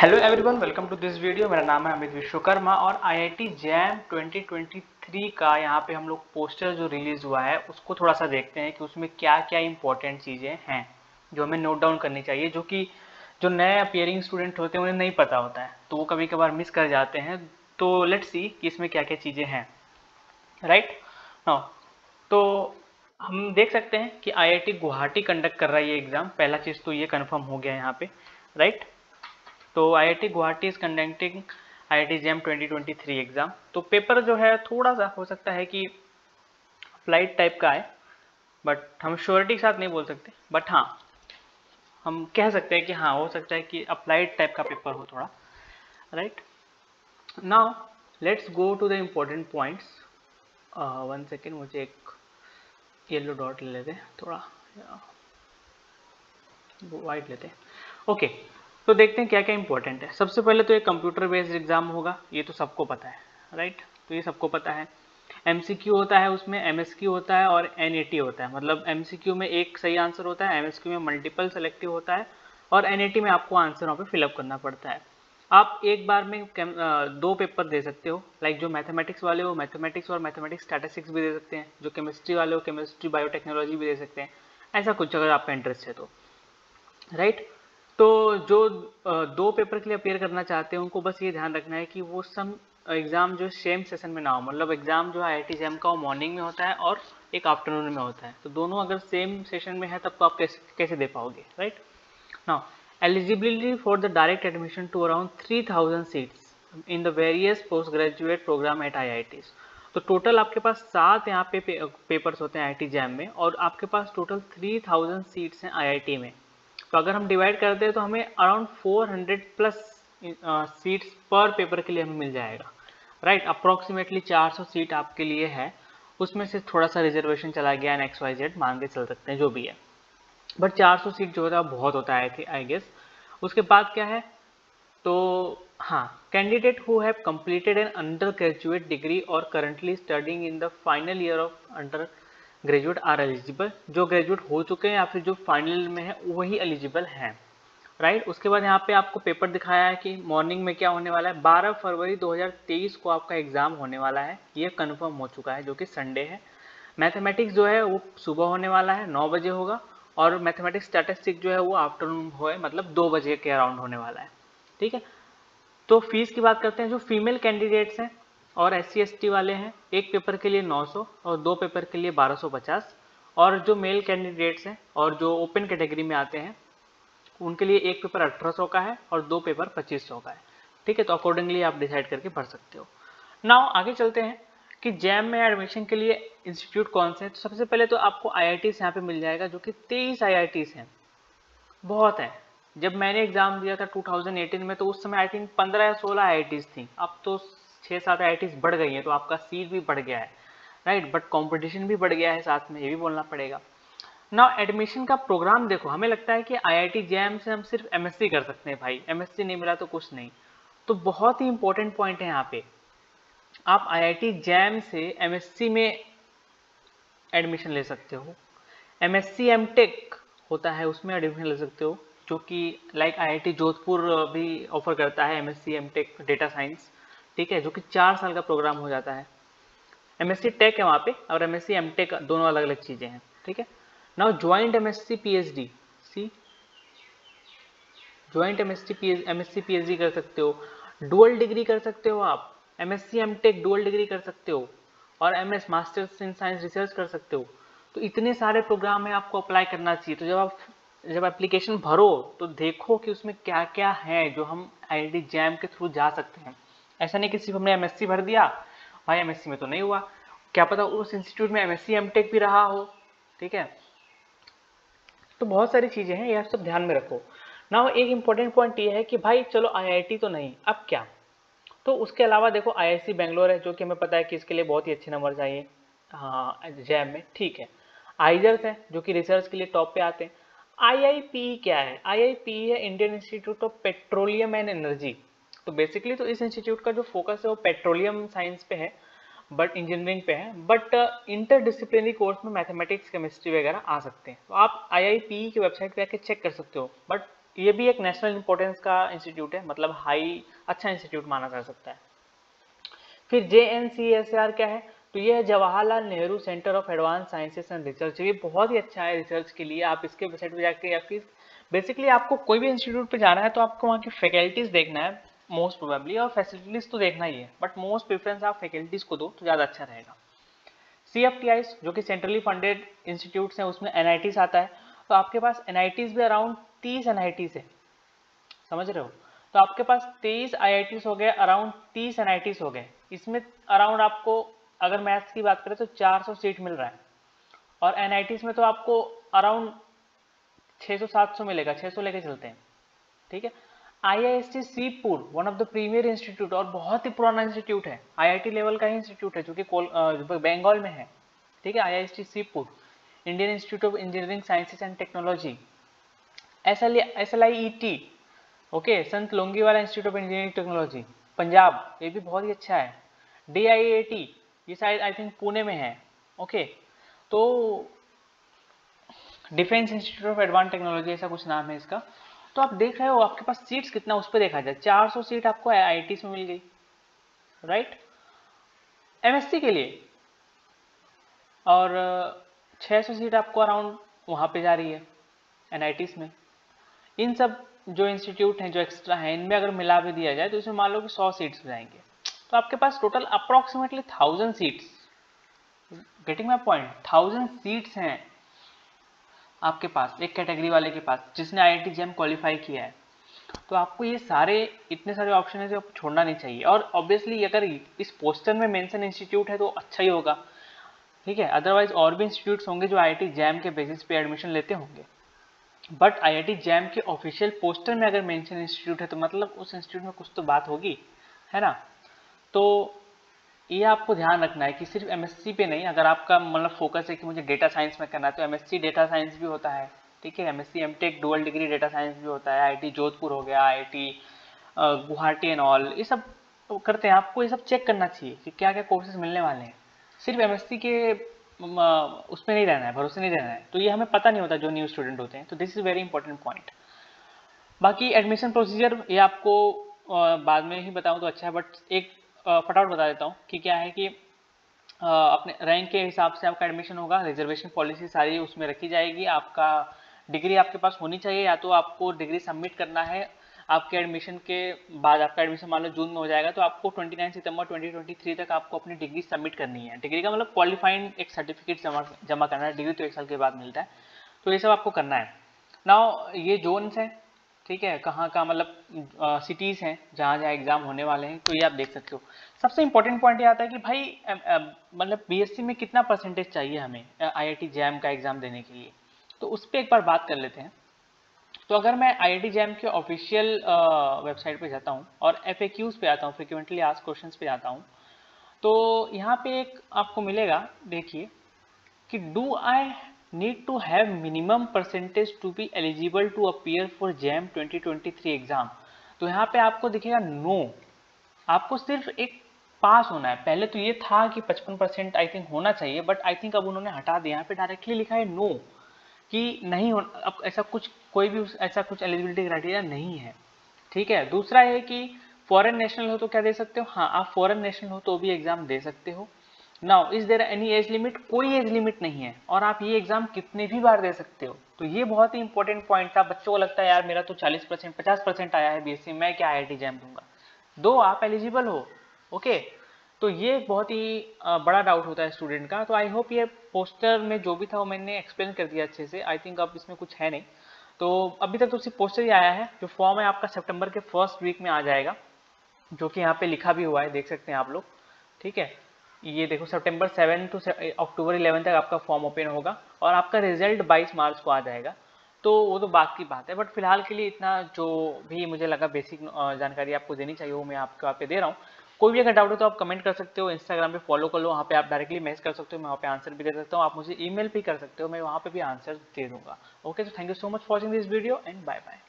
Hello everyone, welcome to this video. मेरा नाम है अमित विश्वकर्मा और आईआईटी जैम 2023 का यहाँ पे हम लोग पोस्टर जो रिलीज हुआ है उसको थोड़ा सा देखते हैं कि उसमें क्या क्या इंपॉर्टेंट चीज़ें हैं जो हमें नोट डाउन करनी चाहिए, जो कि जो नए अपियरिंग स्टूडेंट होते हैं उन्हें नहीं पता होता है, तो वो कभी कभार मिस कर जाते हैं। तो लेट्स सी कि इसमें क्या क्या चीज़ें हैं। राइट नाउ, तो हम देख सकते हैं कि आईआईटी गुवाहाटी कंडक्ट कर रहा है ये एग्ज़ाम। पहला चीज़ तो ये कंफर्म हो गया यहाँ पे। राइट, तो IIT Guwahati is conducting IIT jam 2023 exam. तो पेपर जो है थोड़ा सा हो सकता है कि फ्लाइट टाइप का है, बट हम श्योरिटी के साथ नहीं बोल सकते, बट हाँ हम कह सकते हैं कि हाँ हो सकता है कि अप्लाइड टाइप का पेपर हो थोड़ा। Right now let's go to the important points. 1 second, मुझे एक येलो डॉट ले लेते हैं, थोड़ा वाइट लेते हैं। ओके, तो देखते हैं क्या क्या इंपॉर्टेंट है। सबसे पहले तो ये कंप्यूटर बेस्ड एग्जाम होगा, ये तो सबको पता है। राइट, तो ये सबको पता है। एमसीक्यू होता है, उसमें एमएसक्यू होता है और एनएटी होता है। मतलब एमसीक्यू में एक सही आंसर होता है, एमएसक्यू में मल्टीपल सेलेक्टिव होता है और एनएटी में आपको आंसर वहाँ पे फिलअप करना पड़ता है। आप एक बार में दो पेपर दे सकते हो। लाइक जो मैथमेटिक्स वाले हो मैथमेटिक्स और मैथमेटिक्स स्टैटिस्टिक्स भी दे सकते हैं, जो केमिस्ट्री वाले हो केमिस्ट्री बायोटेक्नोलॉजी भी दे सकते हैं। ऐसा कुछ अगर आपका इंटरेस्ट है तो। राइट, तो जो दो पेपर के लिए अपेयर करना चाहते हैं उनको बस ये ध्यान रखना है कि वो सम एग्ज़ाम जो सेम सेशन में ना हो। मतलब एग्ज़ाम जो है आईआईटी जैम का वो मॉर्निंग में होता है और एक आफ्टरनून में होता है, तो दोनों अगर सेम सेशन में है तब तो आप कैसे दे पाओगे। Right now, eligibility for the direct admission to around 3000 seats in the various post graduate program at IITs. तो टोटल आपके पास 7 यहाँ पे पेपर्स होते हैं आईआईटी जैम में, और आपके पास टोटल 3000 सीट्स हैं आईआईटी में। तो अगर हम डिवाइड करते हैं तो हमें अराउंड 400 प्लस सीट्स पर पेपर के लिए हमें मिल जाएगा। राइट, अप्रॉक्सीमेटली 400 सीट आपके लिए है, उसमें से थोड़ा सा रिजर्वेशन चला गया एंड XYZ मान के चल सकते हैं जो भी है, बट 400 सीट जो होता है बहुत होता है आई गेस। उसके बाद क्या है, तो हाँ, candidate who have completed an undergraduate degree और currently studying in the final year of undergraduate are eligible. जो ग्रेजुएट हो चुके हैं या फिर जो फाइनल में है वही एलिजिबल हैं। राइट, उसके बाद यहाँ पे आपको पेपर दिखाया है कि मॉर्निंग में क्या होने वाला है। 12 फरवरी 2023 को आपका एग्जाम होने वाला है, ये कंफर्म हो चुका है, जो कि संडे है। मैथमेटिक्स जो है वो सुबह होने वाला है, 9 बजे होगा, और मैथमेटिक्स स्टैटिस्टिक्स जो है वो आफ्टरनून हो, मतलब 2 बजे के अराउंड होने वाला है। ठीक है, तो फीस की बात करते हैं। जो फीमेल कैंडिडेट्स हैं और SC ST वाले हैं, एक पेपर के लिए 900 और दो पेपर के लिए 1250, और जो मेल कैंडिडेट्स हैं और जो ओपन कैटेगरी में आते हैं उनके लिए एक पेपर 1800 का है और दो पेपर 2500 का है। ठीक है, तो अकॉर्डिंगली आप डिसाइड करके भर सकते हो। नाउ आगे चलते हैं कि जैम में एडमिशन के लिए इंस्टीट्यूट कौन से हैं। तो सबसे पहले तो आपको IITs यहाँ पे मिल जाएगा, जो कि 23 IITs हैं, बहुत है। जब मैंने एग्जाम दिया था 2018 में तो उस समय आई थिंक 15 या 16 IITs थी, अब तो 6-7 IITs बढ़ गई हैं, तो आपका सीट भी बढ़ गया है। राइट, बट कंपटीशन भी बढ़ गया है साथ में, ये भी बोलना पड़ेगा। ना एडमिशन का प्रोग्राम देखो, हमें लगता है कि आईआईटी जैम से हम सिर्फ MSc कर सकते हैं। भाई MSc नहीं मिला तो कुछ नहीं। तो बहुत ही इंपॉर्टेंट पॉइंट है यहाँ पे, आप आईआईटी जैम से MSc में एडमिशन ले सकते हो। MSc MTech होता है, उसमें एडमिशन ले सकते हो, जो कि लाइक IIT जोधपुर भी ऑफर करता है MSc MTech डेटा साइंस। ठीक है, जो कि 4 साल का प्रोग्राम हो जाता है। MSc टेक है वहाँ पे, और MSc MTech दोनों अलग अलग चीज़ें हैं। ठीक है, नाउ ज्वाइंट MSc PhD, सी ज्वाइंट MSc PhD कर सकते हो। डुअल डिग्री कर सकते हो आप, MSc MTech डुअल डिग्री कर सकते हो, और MS masters in science research कर सकते हो। तो इतने सारे प्रोग्राम है, आपको अप्लाई करना चाहिए। तो जब एप्लीकेशन भरो तो देखो कि उसमें क्या क्या है जो हम IIT जैम के थ्रू जा सकते हैं। ऐसा नहीं कि सिर्फ हमने MSc भर दिया, भाई MSc में तो नहीं हुआ, क्या पता उस इंस्टीट्यूट में MSc MTech भी रहा हो। ठीक है, तो बहुत सारी चीज़ें हैं, यह सब ध्यान में रखो ना। एक इंपॉर्टेंट पॉइंट ये है कि भाई चलो IIT तो नहीं, अब क्या। तो उसके अलावा देखो IIC बेंगलोर है, जो कि हमें पता है कि इसके लिए बहुत ही अच्छे नंबर चाहिए हाँ जैम में। ठीक है, आइजर्स है जो कि रिसर्च के लिए टॉप पे आते हैं। IIPE क्या है? IIPE है Indian institute of petroleum and energy. तो बेसिकली तो इस इंस्टीट्यूट का जो फोकस है वो पेट्रोलियम साइंस पे है, बट इंजीनियरिंग पे है, बट इंटरडिसिप्लिनरी कोर्स में मैथमेटिक्स केमिस्ट्री वगैरह आ सकते हैं। तो आप IIPE की वेबसाइट पे आके चेक कर सकते हो, बट ये भी एक नेशनल इंपॉर्टेंस का इंस्टीट्यूट है, मतलब हाई अच्छा इंस्टीट्यूट माना जा सकता है। फिर JNCSR क्या है, तो ये है Jawaharlal Nehru centre of advance sciences and research. ये बहुत ही अच्छा है रिसर्च के लिए। आप इसके वेबसाइट पे जाके, या फिर बेसिकली आपको कोई भी इंस्टीट्यूट पे जाना है तो आपको वहाँ की फैकल्टीज देखना है मोस्ट प्रोबेबली, और फैसिलिटीज तो देखना ही है, बट मोस्ट प्रेफरेंस आप फैकल्टीज को दो तो ज़्यादा अच्छा रहेगा। CFTIs जो कि सेंट्रली फंडेड इंस्टीट्यूट्स हैं, उसमें NITs आता है। तो आपके पास NITs भी अराउंड 30 NITs है, समझ रहे हो। तो आपके पास 23 IITs हो गए, अराउंड 30 NITs हो गए। इसमें अराउंड आपको अगर मैथ्स की बात करें तो 400 सीट मिल रहा है, और NITs में तो आपको अराउंड 600-700 मिलेगा, 600 लेके चलते हैं, ठीक है। IIST Shibpur, one of the premier institute, और बहुत ही पुराना इंस्टीट्यूट है, IIT लेवल का ही इंस्टीट्यूट है, जो कि बंगाल में है, ठीक है। IIST Shibpur, Indian institute of engineering sciences and technology. SLIET, okay, Sant Longowal institute of engineering technology Punjab, ये भी बहुत ही अच्छा है। DIAT, ये शायद आई थिंक पुणे में है, ओके। तो defence institute of advance technology, ऐसा कुछ नाम है इसका। तो आप देख रहे हो आपके पास सीट्स कितना, उस पर देखा जाए 400 सीट आपको IIT में मिल गई, राइट, MSc के लिए, और 600 सीट आपको अराउंड वहाँ पे जा रही है NITs में। इन सब जो इंस्टीट्यूट हैं जो एक्स्ट्रा हैं, इनमें अगर मिला भी दिया जाए तो इसमें मान लो कि 100 सीट्स हो जाएंगे, तो आपके पास total approximately 1000 seats, getting my point, 1000 seats हैं आपके पास एक कैटेगरी वाले के पास जिसने IIT JAM क्वालिफाई किया है। तो आपको ये सारे इतने सारे ऑप्शन है जो आपको छोड़ना नहीं चाहिए। और ऑब्वियसली अगर इस पोस्टर में मेंशन इंस्टीट्यूट है तो अच्छा ही होगा, ठीक है। अदरवाइज और भी इंस्टीट्यूट्स होंगे जो IIT JAM के बेसिस पे एडमिशन लेते होंगे, बट IIT JAM के ऑफिशियल पोस्टर में अगर मेंशन इंस्टीट्यूट है तो मतलब उस इंस्टीट्यूट में कुछ तो बात होगी, है ना। तो ये आपको ध्यान रखना है कि सिर्फ MSc पे नहीं, अगर आपका मतलब फोकस है कि मुझे डेटा साइंस में करना है तो MSc डेटा साइंस भी होता है, ठीक है। MSc MTech dual degree data science भी होता है, IIT जोधपुर हो गया, IIT गुवाहाटी एंड ऑल, ये सब करते हैं। आपको ये सब चेक करना चाहिए कि क्या क्या कोर्सेज मिलने वाले हैं। सिर्फ MSc के उसमें नहीं रहना है, भरोसे नहीं रहना है, तो ये हमें पता नहीं होता जो न्यू स्टूडेंट होते हैं। तो this is very important point. बाकी एडमिशन प्रोसीजर ये आपको बाद में ही बताऊं तो अच्छा है, बट एक फटाफट बता देता हूँ कि क्या है कि अपने रैंक के हिसाब से आपका एडमिशन होगा। रिजर्वेशन पॉलिसी सारी उसमें रखी जाएगी। आपका डिग्री आपके पास होनी चाहिए, या तो आपको डिग्री सबमिट करना है आपके एडमिशन के बाद। आपका एडमिशन मान लो जून में हो जाएगा तो आपको 29 सितंबर 2023 तक आपको अपनी डिग्री सबमिट करनी है। डिग्री का मतलब क्वालिफाइंग एक सर्टिफिकेट जमा करना है। डिग्री तो 1 साल के बाद मिलता है, तो ये सब आपको करना है। नाउ ये जोन्स हैं, ठीक है, कहाँ का मतलब सिटीज़ हैं जहाँ जहाँ एग्जाम होने वाले हैं, तो ये आप देख सकते हो। सबसे इंपॉर्टेंट पॉइंट ये आता है कि भाई मतलब BSc में कितना परसेंटेज चाहिए हमें IIT JAM का एग्जाम देने के लिए, तो उस पर एक बार बात कर लेते हैं। तो अगर मैं IIT JAM के ऑफिशियल वेबसाइट पे जाता हूँ और FAQs पे आता हूँ, फ्रिक्वेंटली आस्क्ड क्वेश्चंस पे जाता हूँ, तो यहाँ पे एक आपको मिलेगा, देखिए कि do I need to have minimum percentage to be eligible to appear for JAM 2023 exam. तो यहाँ पे आपको दिखेगा नो, आपको सिर्फ एक पास होना है। पहले तो ये था कि 55% आई थिंक होना चाहिए, बट आई थिंक अब उन्होंने हटा दिया, यहाँ पे डायरेक्टली लिखा है नो, कि नहीं हो, अब ऐसा कुछ कोई भी ऐसा कुछ एलिजिबिलिटी क्राइटेरिया नहीं है, ठीक है। दूसरा है कि फॉरेन नेशनल हो तो क्या दे सकते हो, हाँ आप फॉरेन नेशनल हो तो भी एग्जाम दे सकते हो। Now is there any age limit, कोई एज लिमिट नहीं है, और आप ये एग्जाम कितने भी बार दे सकते हो। तो ये बहुत ही इंपॉर्टेंट पॉइंट था। बच्चों को लगता है यार मेरा तो 40% 50% आया है BSc, मैं क्या IIT JAM दूंगा, दो आप एलिजिबल हो, ओके। तो ये बहुत ही बड़ा डाउट होता है स्टूडेंट का। तो आई होप ये पोस्टर में जो भी था वो मैंने एक्सप्लेन कर दिया अच्छे से। आई थिंक अब इसमें कुछ है नहीं, तो अभी तक तो सिर्फ पोस्टर ही आया है। जो फॉर्म है आपका सितंबर के फर्स्ट वीक में आ जाएगा, जो कि यहाँ पे लिखा भी हुआ है, देख सकते हैं आप लोग, ठीक है। ये देखो सितंबर 7 टू अक्टूबर 11 तक आपका फॉर्म ओपन होगा, और आपका रिजल्ट 22 मार्च को आ जाएगा। तो वो तो बात की बात है, बट फिलहाल के लिए इतना जो भी मुझे लगा बेसिक जानकारी आपको देनी चाहिए वो मैं आपको यहाँ पे दे रहा हूँ। कोई भी अगर डाउट हो तो आप कमेंट कर सकते हो, इंस्टाग्राम पे फॉलो कर लो, वहाँ पे आप डायरेक्टली मैसेज कर सकते हो, मैं वहाँ पे आंसर भी दे सकता हूँ। आप मुझे ईमेल भी कर सकते हो, मैं वहाँ पे भी आंसर दे दूंगा। ओके, तो thank you so much for watching this video and bye bye.